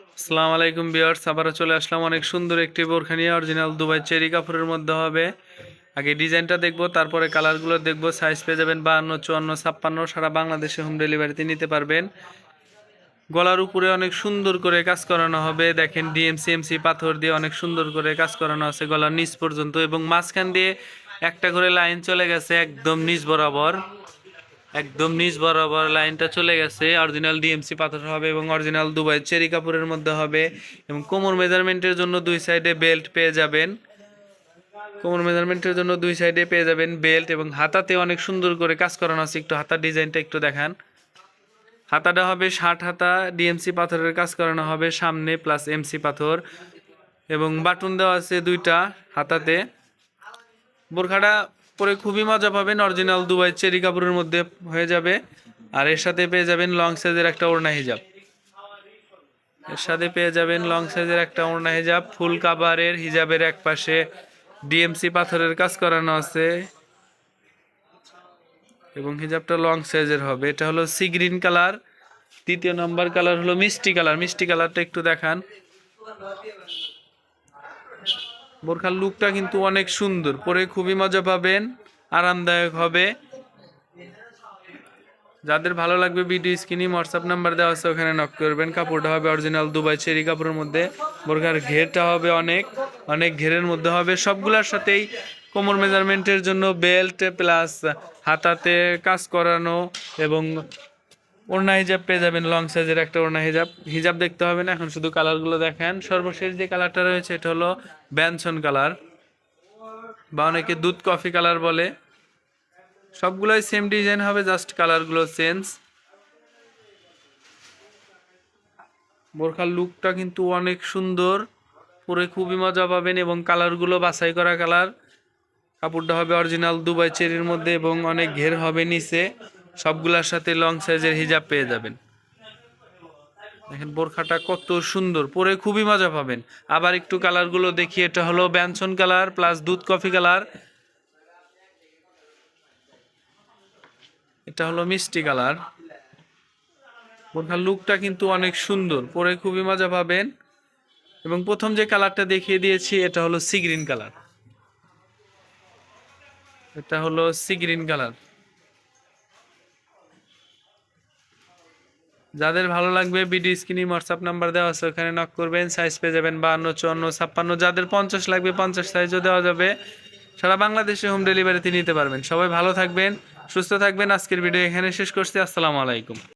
আসসালামু আলাইকুম ভিউয়ার্স, আবারও চলে আসলাম অনেক সুন্দর একটি বোরখা নিয়ে। অরিজিনাল দুবাই চেরি কাপড়ের মধ্যে হবে। আগে ডিজাইনটা দেখবো, তারপরে কালারগুলো দেখবো। সাইজ পেয়ে যাবেন 52, 54, 56। সারা বাংলাদেশে হোম ডেলিভারিতে নিতে পারবেন। গলার উপরে অনেক সুন্দর করে কাজ করানো হবে। দেখেন ডিএমসি পাথর দিয়ে অনেক সুন্দর করে কাজ করানো আছে গলার নিচ পর্যন্ত, এবং মাঝখান দিয়ে একটা করে লাইন চলে গেছে একদম নিচ বরাবর। একদম নিচ বরাবর লাইনটা চলে গেছে। অরিজিনাল ডিএমসি পাথর হবে এবং অরিজিনাল দুবাই চেরি কাপড়ের মধ্যে হবে। এবং কোমর মেজারমেন্টের জন্য দুই সাইডে বেল্ট পেয়ে যাবেন। কোমর মেজারমেন্টের জন্য দুই সাইডে পেয়ে যাবেন বেল্ট, এবং হাতাতে অনেক সুন্দর করে কাজ করানো আছে। একটু হাতার ডিজাইনটা একটু দেখান। হাতাটা হবে 60 হাতা, ডিএমসি পাথরের কাজ করানো হবে সামনে, প্লাস এমসি পাথর, এবং বাটন দেওয়া আছে দুইটা হাতাতে। বোরখাটা পরে খুবই মজা পাবেন। অরিজিনাল দুবাই চেরি কাপড়ের মধ্যে হয়ে যাবে। আর এর সাথে পেয়ে যাবেন লং সাইজের একটা ওড়না হিজাব। এর সাথে পেয়ে যাবেন লং সাইজের একটা ওড়না হিজাব। ফুল কাভারের হিজাবের এক পাশে ডিএমসি পাথরের কাজ করানো আছে, এবং হিজাবটা লং সাইজের হবে। এটা হলো সি গ্রিন কালার। দ্বিতীয় নাম্বার কালার হলো মিষ্টি কালার। মিষ্টি কালারটা একটু দেখান। বোরখার লুকটা কিন্তু অনেক সুন্দর, পরে খুবই মজা পাবেন, আরামদায়ক হবে। যাদের ভালো লাগবে ভিডিও স্ক্রিনে হোয়াটসঅ্যাপ নাম্বার দেওয়া আছে, ওখানে নক করবেন। কাপড়টা হবে অরিজিনাল দুবাই চেরি কাপড়ের মধ্যে। বোরখার ঘেরটা হবে অনেক অনেক ঘেরের মধ্যে হবে। সবগুলোর সাথেই কোমর মেজারমেন্টের জন্য বেল্ট, প্লাস হাতাতে কাজ করানো, এবং ওড়না হিজাব পেয়ে যাবেন লং সাইজের একটা ওড়না হিজাব। হিজাব দেখতে হবে না, এখন শুধু কালারগুলো দেখেন। সর্বশেষ যে কালারটা রয়েছে এটা হলো ব্যঞ্জন কালার, বা অনেকে দুধ কফি কালার বলে। সবগুলোই সেম ডিজাইন হবে, জাস্ট কালারগুলো চেঞ্জ। বোরখার লুকটা কিন্তু অনেক সুন্দর, পরে খুবই মজা পাবেন, এবং কালারগুলো বাছাই করা কালার। কাপড়টা হবে অরিজিনাল দুবাই চেরির মধ্যে, এবং অনেক ঘের হবে নিচে। সবগুলোর সাথে লং সাইজের হিজাব পেয়ে যাবেন। দেখেন বোরখাটা কত সুন্দর, পরে খুবই মজা পাবেন। আবার একটু কালারগুলো দেখি। এটা হলো ব্যঞ্জন কালার প্লাস দুধ কফি কালার। এটা হলো মিষ্টি কালার। বোরখার লুকটা কিন্তু অনেক সুন্দর, পরে খুবই মজা পাবেন। এবং প্রথম যে কালারটা দেখিয়ে দিয়েছি এটা হলো সি গ্রিন কালার। এটা হলো সি গ্রিন কালার। যাদের ভালো লাগবে ভিডিও স্ক্রিনে হোয়াটসঅ্যাপ নাম্বার দেওয়া আছে, ওখানে নক করবেন। সাইজ পেয়ে যাবেন 52, 54, 56। যাদের 50 লাগবে 50 সাইজও দেওয়া যাবে। সারা বাংলাদেশে হোম ডেলিভারিতে নিতে পারবেন। সবাই ভালো থাকবেন, সুস্থ থাকবেন। আজকের ভিডিও এখানে শেষ করছি। আসসালামু আলাইকুম।